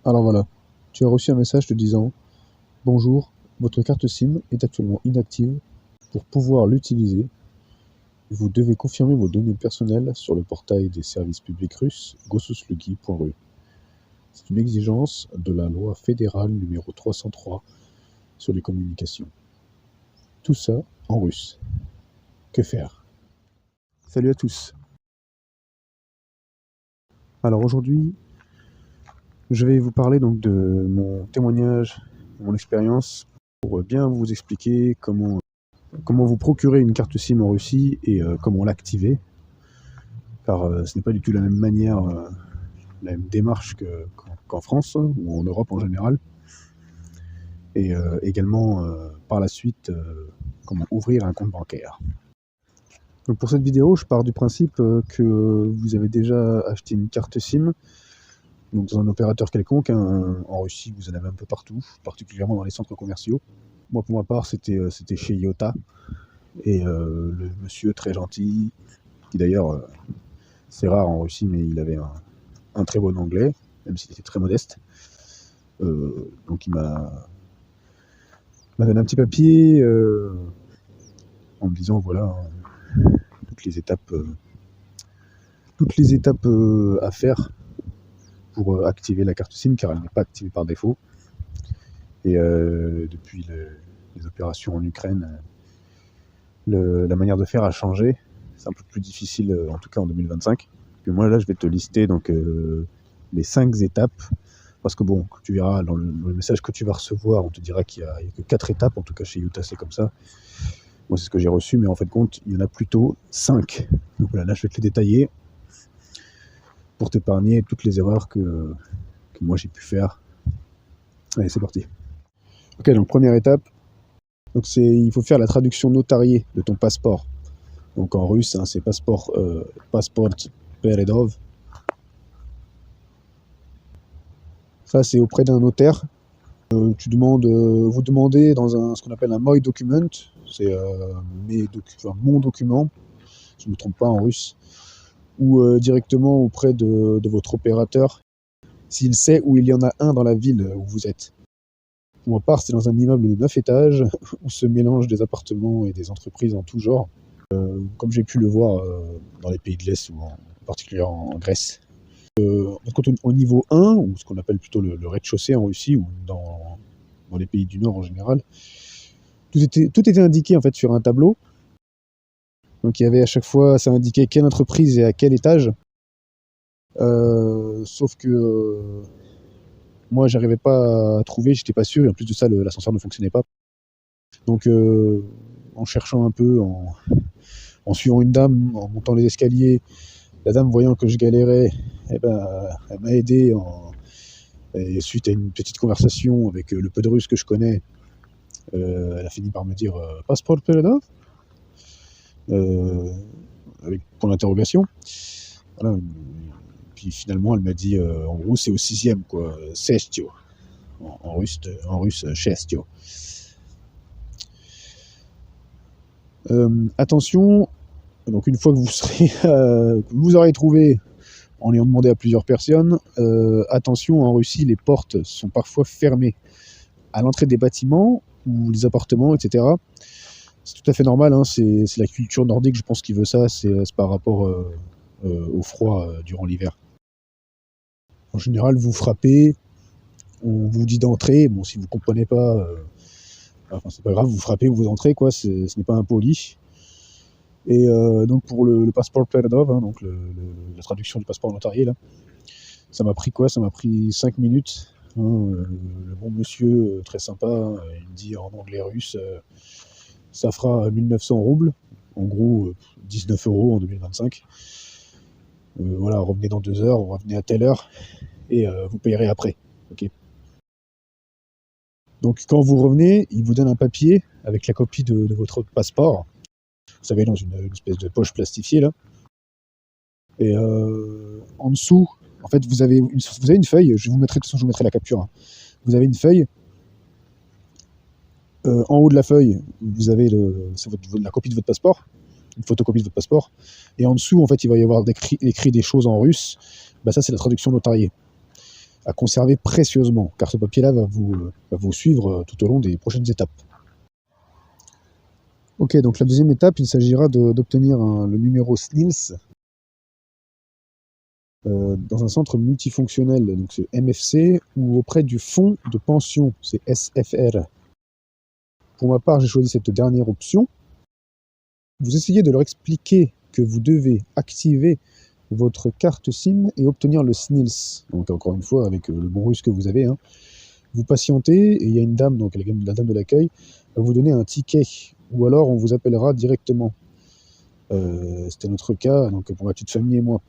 Alors voilà, tu as reçu un message te disant: Bonjour, votre carte SIM est actuellement inactive. Pour pouvoir l'utiliser, vous devez confirmer vos données personnelles sur le portail des services publics russes gosuslugi.ru. C'est une exigence de la loi fédérale numéro 303 sur les communications. Tout ça en russe. Que faire? Salut à tous. Alors aujourd'hui, je vais vous parler donc de mon témoignage, mon expérience, pour bien vous expliquer comment vous procurer une carte SIM en Russie et comment l'activer, car ce n'est pas du tout la même manière, la même démarche qu'en France, hein, ou en Europe en général. Et également, par la suite, comment ouvrir un compte bancaire. Donc pour cette vidéo, je pars du principe que vous avez déjà acheté une carte SIM, donc dans un opérateur quelconque, hein. En Russie, vous en avez un peu partout, particulièrement dans les centres commerciaux. Moi, pour ma part, c'était chez Iota, et le monsieur très gentil, qui d'ailleurs, c'est rare en Russie, mais il avait un très bon anglais, même s'il était très modeste. Donc il m'a donné un petit papier en me disant voilà, hein, toutes les étapes à faire pour activer la carte SIM, car elle n'est pas activée par défaut. Et depuis les opérations en Ukraine, la manière de faire a changé. C'est un peu plus difficile, en tout cas en 2025. Puis moi là, je vais te lister donc les 5 étapes. Parce que bon, tu verras dans le message que tu vas recevoir, on te dira qu'il n'y a que 4 étapes, en tout cas chez Utah c'est comme ça. Moi c'est ce que j'ai reçu, mais en fait compte, il y en a plutôt 5. Donc voilà, là je vais te les détailler pour t'épargner toutes les erreurs que moi j'ai pu faire. Allez, c'est parti. Ok, donc première étape, donc il faut faire la traduction notariée de ton passeport. Donc en russe, hein, c'est passport Peredov. Ça c'est auprès d'un notaire. Vous demandez dans ce qu'on appelle un MOI document, c'est mon document, si je ne me trompe pas en russe, ou directement auprès de votre opérateur, s'il sait où il y en a un dans la ville où vous êtes. Pour ma part, c'est dans un immeuble de 9 étages, où se mélangent des appartements et des entreprises en tout genre, comme j'ai pu le voir dans les pays de l'Est, ou en particulier en Grèce. Au niveau 1, ou ce qu'on appelle plutôt le rez-de-chaussée en Russie, ou dans les pays du Nord en général, tout était indiqué en fait sur un tableau. Donc il y avait à chaque fois, ça indiquait quelle entreprise et à quel étage. Sauf que moi j'arrivais pas à trouver, j'étais pas sûr, et en plus de ça l'ascenseur ne fonctionnait pas. Donc en cherchant un peu, en suivant une dame, en montant les escaliers, la dame voyant que je galérais, eh ben, elle m'a aidé et suite à une petite conversation avec le peu de russe que je connais, elle a fini par me dire Passport Peredov, avec point d'interrogation. Voilà. Puis finalement, elle m'a dit en gros, c'est au 6e, quoi. Sestio. En russe, Chestio. Attention, donc une fois que vous aurez trouvé en ayant demandé à plusieurs personnes, attention, en Russie, les portes sont parfois fermées à l'entrée des bâtiments ou des appartements, etc. C'est tout à fait normal, hein, c'est la culture nordique, je pense, qui veut ça, c'est par rapport au froid durant l'hiver. En général, vous frappez, on vous dit d'entrer, bon, si vous comprenez pas, enfin, c'est pas grave, vous frappez ou vous entrez, quoi, ce n'est pas impoli. Et donc pour le passeport Peredov, hein, donc la traduction du passeport notarié, là, ça m'a pris quoi? Ça m'a pris 5 minutes. Hein, le bon monsieur, très sympa, il me dit en anglais russe, ça fera 1900 roubles, en gros 19 € en 2025. Voilà, revenez dans 2 heures, revenez à telle heure, et vous payerez après. Okay. Donc quand vous revenez, il vous donne un papier avec la copie de votre passeport. Vous savez, dans une espèce de poche plastifiée là. Et en dessous, en fait, vous avez une feuille. Je vous mettrai la capture. Hein. Vous avez une feuille. En haut de la feuille, vous avez la copie de votre passeport, une photocopie de votre passeport. Et en dessous, en fait, il va y avoir écrit des choses en russe. Bah, ça, c'est la traduction notariée. à conserver précieusement, car ce papier-là va vous suivre tout au long des prochaines étapes. Ok, donc la deuxième étape, il s'agira d'obtenir le numéro SNILS dans un centre multifonctionnel, donc c'est MFC, ou auprès du fonds de pension, c'est SFR. Pour ma part, j'ai choisi cette dernière option. Vous essayez de leur expliquer que vous devez activer votre carte SIM et obtenir le SNILS. Donc encore une fois, avec le bon russe que vous avez, hein. Vous patientez et il y a une dame, donc la dame de l'accueil, va vous donner un ticket, ou alors on vous appellera directement. C'était notre cas, donc pour ma petite famille et moi.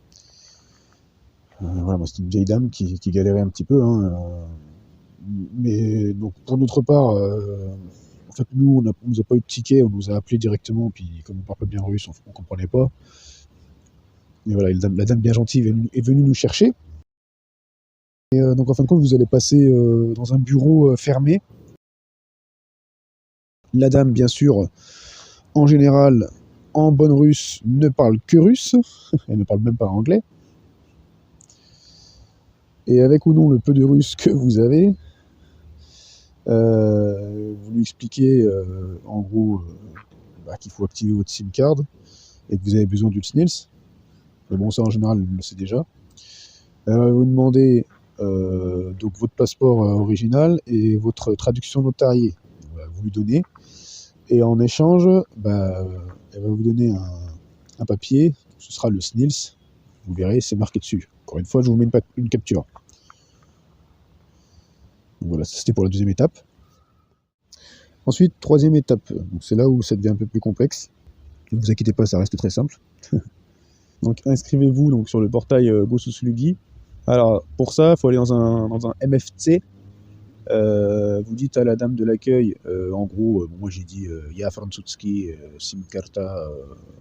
Voilà, moi c'était une vieille dame qui galérait un petit peu, hein, mais donc pour notre part, en fait nous on nous a pas eu de ticket, on nous a appelé directement, puis comme on parle pas bien russe, on comprenait pas. Et voilà, la dame bien gentille est venue nous chercher. Et donc en fin de compte, vous allez passer dans un bureau fermé. La dame, bien sûr, en général, en bonne russe, ne parle que russe. Elle ne parle même pas anglais. Et avec ou non le peu de russe que vous avez, vous lui expliquez en gros qu'il faut activer votre SIM card et que vous avez besoin du SNILS. Mais bon, ça en général, elle le sait déjà. Elle va vous demander donc votre passeport original et votre traduction notariée. Vous lui donnez. Et en échange, elle va vous donner un papier, ce sera le SNILS, vous verrez, c'est marqué dessus. Encore une fois, je vous mets une capture. Donc voilà, c'était pour la deuxième étape. Ensuite, troisième étape, c'est là où ça devient un peu plus complexe. Ne vous inquiétez pas, ça reste très simple. Donc inscrivez-vous donc, sur le portail Gosuslugi. Alors pour ça, il faut aller dans un MFC. Vous dites à la dame de l'accueil, en gros, moi j'ai dit Ya Fransutski, Sim Karta,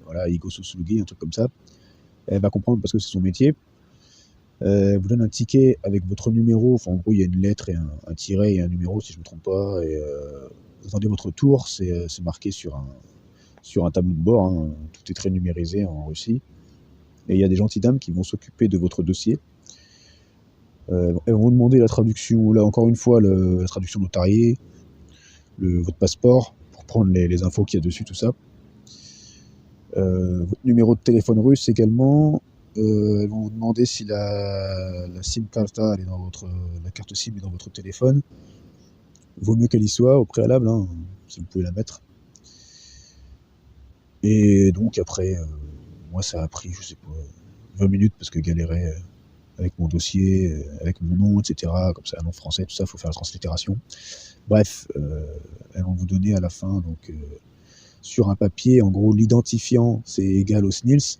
voilà, Igo Suslugi, un truc comme ça. Elle va comprendre parce que c'est son métier. Elle vous donne un ticket avec votre numéro, enfin en gros il y a une lettre et un tiret et un numéro si je ne me trompe pas, et vous attendez votre tour, c'est marqué sur un tableau de bord, hein. Tout est très numérisé en Russie. Et il y a des gentilles dames qui vont s'occuper de votre dossier. Elles vont vous demander la traduction, là encore une fois, la traduction notariée, votre passeport, pour prendre les infos qu'il y a dessus, tout ça. Votre numéro de téléphone russe également. Elles vont vous demander si la SIM card, elle est la carte SIM est dans votre téléphone. Vaut mieux qu'elle y soit au préalable, hein, si vous pouvez la mettre. Et donc après, moi ça a pris, je sais pas, 20 minutes parce que galérais avec mon dossier, avec mon nom, etc. Comme ça, un nom français, tout ça, il faut faire la translittération. Bref, elles vont vous donner à la fin, donc sur un papier, en gros, l'identifiant, c'est égal au SNILS,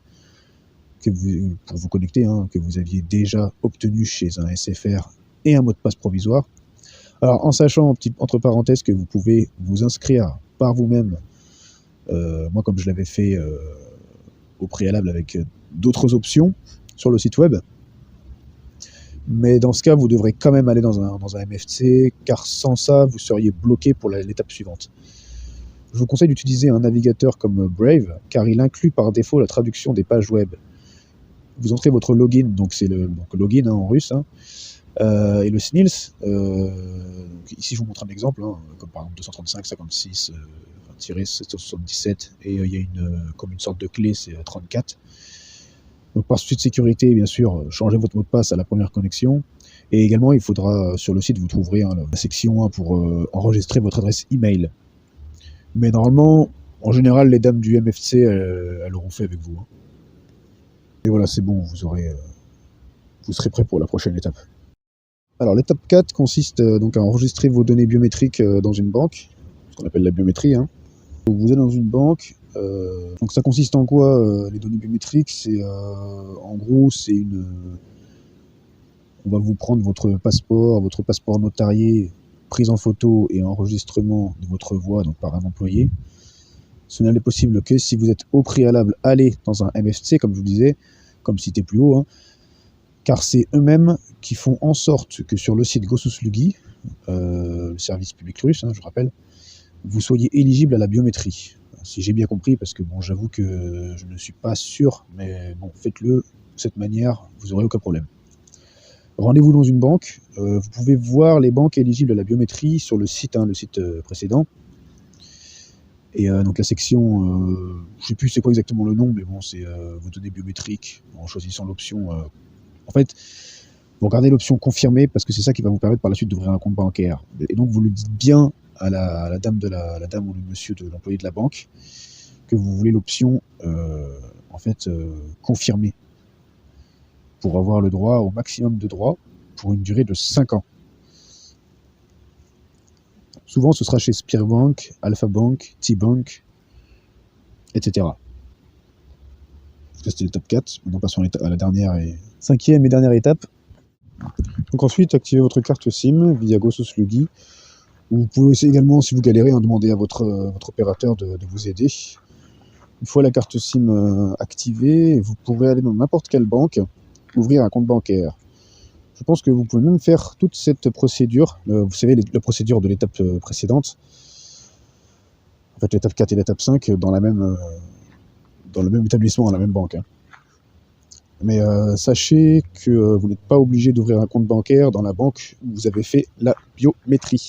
pour vous connecter, hein, que vous aviez déjà obtenu chez un SFR, et un mot de passe provisoire. Alors, en sachant, entre parenthèses, que vous pouvez vous inscrire par vous-même, moi, comme je l'avais fait au préalable avec d'autres options sur le site web. Mais dans ce cas, vous devrez quand même aller dans un MFC, car sans ça, vous seriez bloqué pour l'étape suivante. Je vous conseille d'utiliser un navigateur comme Brave, car il inclut par défaut la traduction des pages web. Vous entrez votre login, donc c'est le login, hein, en russe, hein, et le SNILS. Ici, je vous montre un exemple, hein, comme par exemple 235 56 777, et il y a comme une sorte de clé, c'est 34. Donc par souci de sécurité, bien sûr, changez votre mot de passe à la première connexion. Et également, il faudra, sur le site, vous trouverez la section 1 pour enregistrer votre adresse email. Mais normalement, en général, les dames du MFC, elles l'auront fait avec vous, hein. Et voilà, c'est bon, vous serez prêt pour la prochaine étape. Alors l'étape 4 consiste donc à enregistrer vos données biométriques dans une banque, ce qu'on appelle la biométrie, hein. Donc, vous êtes dans une banque. Donc ça consiste en quoi, les données biométriques? C'est en gros, on va vous prendre votre passeport notarié, prise en photo et enregistrement de votre voix, donc par un employé. Ce n'est possible que si vous êtes au préalable allé dans un MFC, comme je vous disais, comme cité plus haut, hein, car c'est eux-mêmes qui font en sorte que sur le site Gosuslugi, le service public russe, hein, je rappelle, vous soyez éligible à la biométrie. Si j'ai bien compris, parce que bon, j'avoue que je ne suis pas sûr, mais bon, faites-le de cette manière, vous n'aurez aucun problème. Rendez-vous dans une banque. Vous pouvez voir les banques éligibles à la biométrie sur le site précédent. Et donc la section, je ne sais plus c'est quoi exactement le nom, mais bon, c'est vos données biométriques, en choisissant l'option. En fait, vous regardez l'option confirmer parce que c'est ça qui va vous permettre par la suite d'ouvrir un compte bancaire. Et donc vous le dites bien à la dame ou le monsieur de l'employé de la banque que vous voulez l'option confirmer pour avoir le droit au maximum de droits pour une durée de 5 ans. Souvent, ce sera chez Sberbank, Alpha Bank, T-Bank, etc. Ça, c'était l'étape 4. Maintenant, passons à la cinquième et dernière étape. Donc ensuite, activez votre carte SIM via GoSoSluggy. Vous pouvez aussi également, si vous galérez, demander à votre opérateur de vous aider. Une fois la carte SIM activée, vous pourrez aller dans n'importe quelle banque, ouvrir un compte bancaire. Je pense que vous pouvez même faire toute cette procédure, vous savez, la procédure de l'étape précédente, en fait l'étape 4 et l'étape 5, dans le même établissement, à la même banque. Mais sachez que vous n'êtes pas obligé d'ouvrir un compte bancaire dans la banque où vous avez fait la biométrie.